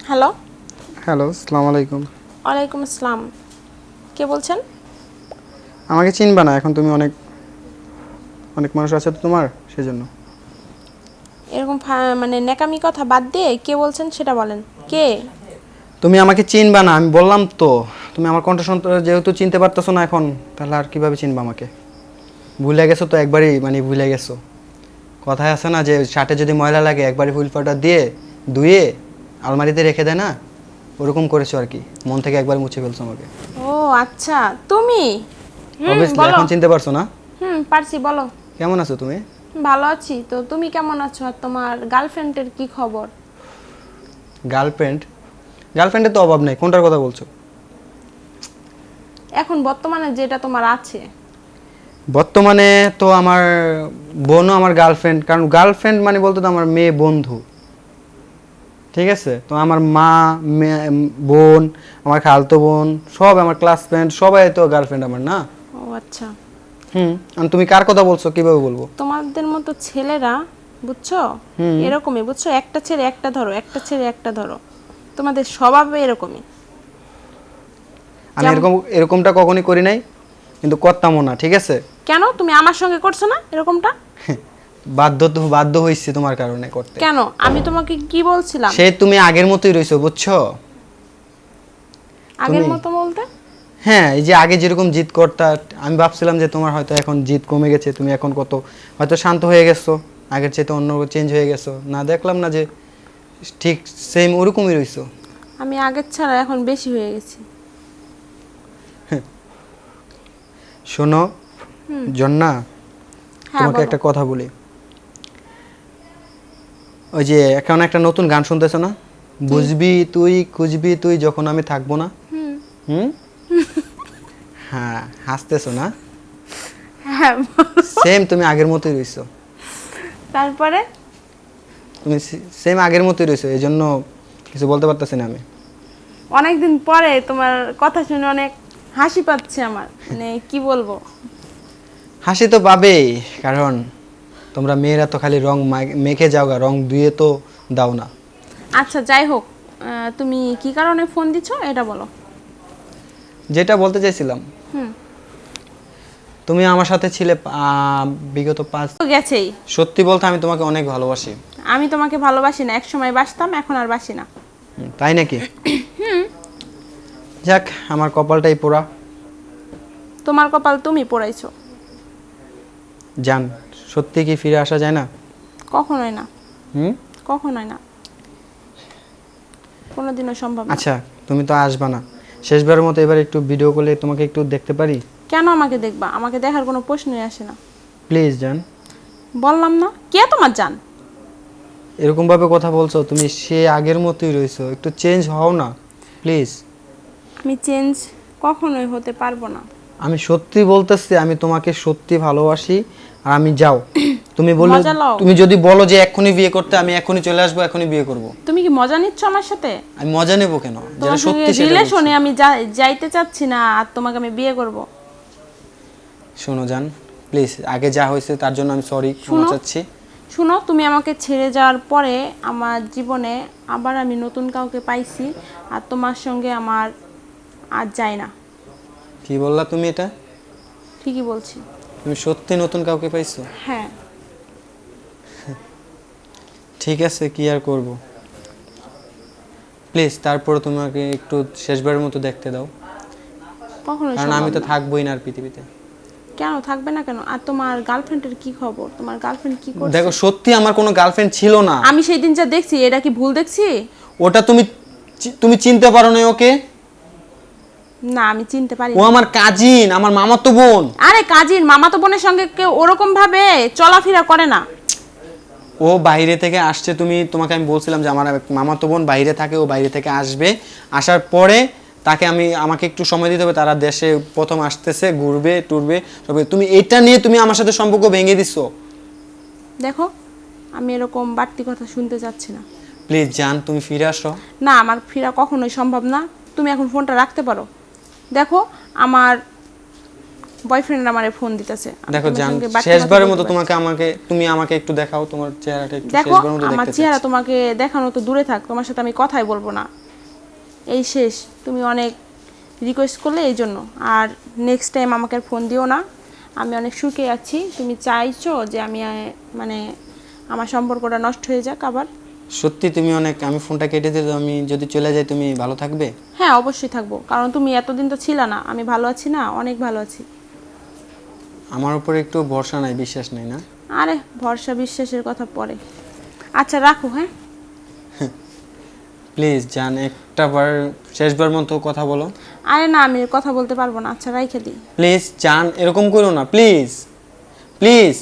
Hello. Hello, আসসালামু আলাইকুম। ওয়ালাইকুম আসসালাম। কে বলছেন? আমাকে চিনবা না, এখন তুমি অনেক অনেক মানুষ আছে তো তোমার, সেজন্য। এরকম মানে ন্যাকামি কথা বাদ দিয়ে কে বলছেন সেটা বলেন। কে? তুমি আমাকে চিনবা না, আমি বললাম তো। তুমি আমার কণ্ঠস্বর যেহেতু চিনতে পারতেছো না এখন, তাহলে আর কিভাবে চিনবা আমাকে? ভুলে গেছো তো একবারই, মানে ভুলে গেছো। কথায় আছে না যে শার্টে যদি ময়লা লাগে একবারই হুইল পাউডার দিয়ে ধুয়ে আলমারিতে রেখে দেয় না, ওরকম করেছো আর কি। মন থেকে একবার মুছে ফেলছো আমাকে। ও আচ্ছা, তুমি। অবভিয়াসলি বলো। এখন চিনতে পারছো না? পারছি, বলো। কেমন আছো তুমি? ভালো আছি তো, তুমি কেমন আছো? আর তোমার গার্লফ্রেন্ডের কি খবর? গার্লফ্রেন্ড? গার্লফ্রেন্ডের তো অভাব নেই, কোনটার কথা বলছো? এখন বর্তমানে যেটা তোমার আছে। বর্তমানে তো আমার বোনও আমার গার্লফ্রেন্ড, কারণ গার্লফ্রেন্ড মানে বলতে তো আমার মেয়ে বন্ধু। ঠিক আছে, তো আমার মা, বোন, আমার খালতো বোন, সব আমার ক্লাসমেট, সবাই তো গার্লফ্রেন্ড আমার, না? ও আচ্ছা। আর তুমি কার কথা বলছো, কিভাবে বলবো? তোমাদের মতো ছেলেরা, বুঝছো, এরকমই, বুঝছো, একটা ছেড়ে একটা ধরো, একটা ছেড়ে একটা ধরো। তোমাদের স্বভাব এরকমই। আমি এরকমটা কখনোই করি নাই, কিন্তু করতামও না, ঠিক আছে? কেন তুমি আমার সঙ্গে করছো না এরকমটা? বাধ্য হইছি তোমার কারণে করতে। কেন? আমি তোমাকে কি বলছিলাম? সে তুমি আগের মতোই রইছো, বুঝছো? আগের মতো বলতে? হ্যাঁ, এই যে আগে যেরকম জিদ করতা, আমি ভাবছিলাম যে তোমার হয়তো এখন জিদ কমে গেছে, তুমি এখন কত হয়তো শান্ত হয়ে গেছো, আগের চেয়ে তো অন্য চেঞ্জ হয়ে গেছো। না, দেখলাম না যে ঠিক সেম ওরকমই রইছো। আমি আগের ছাড়া এখন বেশি হয়ে গেছি। শোনো জন্না, হ্যাঁ, তোমাকে বলো। একটা কথা বলি। ওই যে এখন একটা নতুন গান শুনতেছো না, বুঝবি তুই খুঁজবি তুই যখন আমি থাকবো না? হুম। হ্যাঁ, হাসতেছো না? হ্যাঁ, সেম তুমি আগের মতোই রইছো। তারপরে? তুমি সেম আগের মতোই রইছো, এই জন্য কিছু বলতে পারতেছি না আমি। অনেকদিন পরে তোমার কথা শুনে অনেক হাসি পাচ্ছে আমার, মানে কি বলবো। হাসি তো পাবেই, কারণ তোমরা মেয়েরা তো খালি রং মেখে যাও, রং ধুয়ে তো দাও না। আচ্ছা, যাই হোক, তুমি কি কারণে ফোন দিছো এটা বলো। যেটা বলতে চাইছিলাম, হুম। তুমি আমার সাথে ছিলে বিগত 5। তো গেছেই। সত্যি বলতে আমি তোমাকে অনেক ভালোবাসি। আমি তোমাকে ভালোবাসি না, একসময় বাসতাম, এখন আর বাসি না। তাই নাকি? যাক, আমার কপালটাই পোড়া। তোমার কপাল তুমি পোড়াইছো। জান, সত্যি কি ফিরে আসা যায় না? কখনোই না। হুম। কখনোই না, কোনোদিনও সম্ভব না। আচ্ছা, তুমি তো আসবা না, শেষবারের মতো এবার একটু ভিডিও কলে তোমাকে একটু দেখতে পারি? কেন আমাকে দেখবা? আমাকে দেখার কোনো প্রশ্নই আসে না। প্লিজ জান। বললাম না, কে তোমার জান? এরকম ভাবে কথা বলছো, তুমি সে আগের মতোই রইছো, একটু চেঞ্জ হও না প্লিজ। আমি চেঞ্জ কখনোই হতে পারবো না। আমি সত্যি বলতেছি, আমি তোমাকে সত্যি ভালোবাসি। আর আমি যাও, তুমি বলো, মজা লও। তুমি যদি বলো যে এখনই বিয়ে করতে, আমি এখনই চলে আসবো, এখনই বিয়ে করব। তুমি কি মজা নিচ্ছ আমার সাথে? আমি মজা নেব কেন? যেটা তোমার সঙ্গে সত্যি সেটা রিলেশনে বলছি। আমি যাইতে চাচ্ছি না, আর তোমাকে আমি বিয়ে করব। শোনো জান, প্লিজ, আগে যা হয়েছে তার জন্য আমি সরি, ক্ষমা চাচ্ছি। শুনো, তুমি আমাকে ছেড়ে যাওয়ার পরে আমার জীবনে আবার আমি নতুন কাউকে পাইছি, আর তোমার সঙ্গে আমার আর যায় না। কি বললা তুমি এটা? ঠিকই বলছি। তুমি সত্যি নতুন কাউকে পাইছো? হ্যাঁ। ঠিক আছে, কি আর করব। প্লিজ তারপরে তোমাকে একটু শেষবারের মতো দেখতে দাও, কখনো কারণ আমি তো থাকবোই না আর পৃথিবীতে। কেন থাকবে না কেন? আর তোমার গার্লফ্রেন্ডের কি খবর? তোমার গার্লফ্রেন্ড কি করছে? দেখো, সত্যি আমার কোনো গার্লফ্রেন্ড ছিল না। আমি সেই দিন যা দেখছি, এটা কি ভুল দেখছি? ওটা তুমি চিনতে পারো না ওকে? না, আমি চিনতে পারি ও না। আমার কাজিন, আমার মামাতো বোন। আরে কাজিন, মামাতো বোনের সঙ্গে কেউ ওরকম ভাবে চলাফেরা করে না। ও বাইরে থেকে আসছে, তোমাকে আমি বলছিলাম যে আমার এক মামাতো বোন বাইরে থাকে, ও বাইরে থেকে আসবে, আসার পরে তাকে আমাকে একটু সময় দিতে হবে, তারা দেশে প্রথম আসতেছে, ঘুরবে টুরবে সবে, তুমি এটা নিয়ে তুমি আমার সাথে সম্পর্ক ভেঙে দিছো। দেখো, আমি এরকম বাড়তি কথা শুনতে চাচ্ছি না। প্লিজ জান, তুমি ফিরে আসো। না, আমার ফেরা কখনোই সম্ভব না। তুমি এখন ফোনটা রাখতে পারো। দেখো, আমার বয়ফ্রেন্ড আমারে ফোন দিতেছে। দেখো জান, শেষবারের মতো তুমি আমাকে একটু দেখাও, তোমার চেহারাটা একটু দেখো শেষবারের মতো আমার দেখতে চেহারা চাচ্ছি। তোমাকে দেখানো তো দূরে থাক, তোমার সাথে আমি কথাই বলবো না, এই শেষ। তুমি অনেক রিকোয়েস্ট করলে এই জন্য। আর নেক্সট টাইম আমাকে আর ফোন দিও না, আমি অনেক সুখে আছি। তুমি চাইছো যে আমি মানে আমার সম্পর্কটা নষ্ট হয়ে যাক আবার? সত্যি তুমি অনেক, আমি ফোনটা কেটে দিলে আমি যদি চলে যাই তুমি ভালো থাকবে? হ্যাঁ অবশ্যই থাকবো, কারণ তুমি এতদিন তো ছিল না, আমি ভালো আছি না, অনেক ভালো আছি। আমার উপরে একটু ভরসা নাই, বিশ্বাস নাই না? আরে ভরসা বিশ্বাসের কথা পরে, আচ্ছা রাখো। হ্যাঁ প্লিজ জান, একটা বার শেষবার মতো কথা বলো। আরে না, আমি কথা বলতে পারবো না, আচ্ছা রাইখে দিই। প্লিজ জান, এরকম করো না, প্লিজ প্লিজ।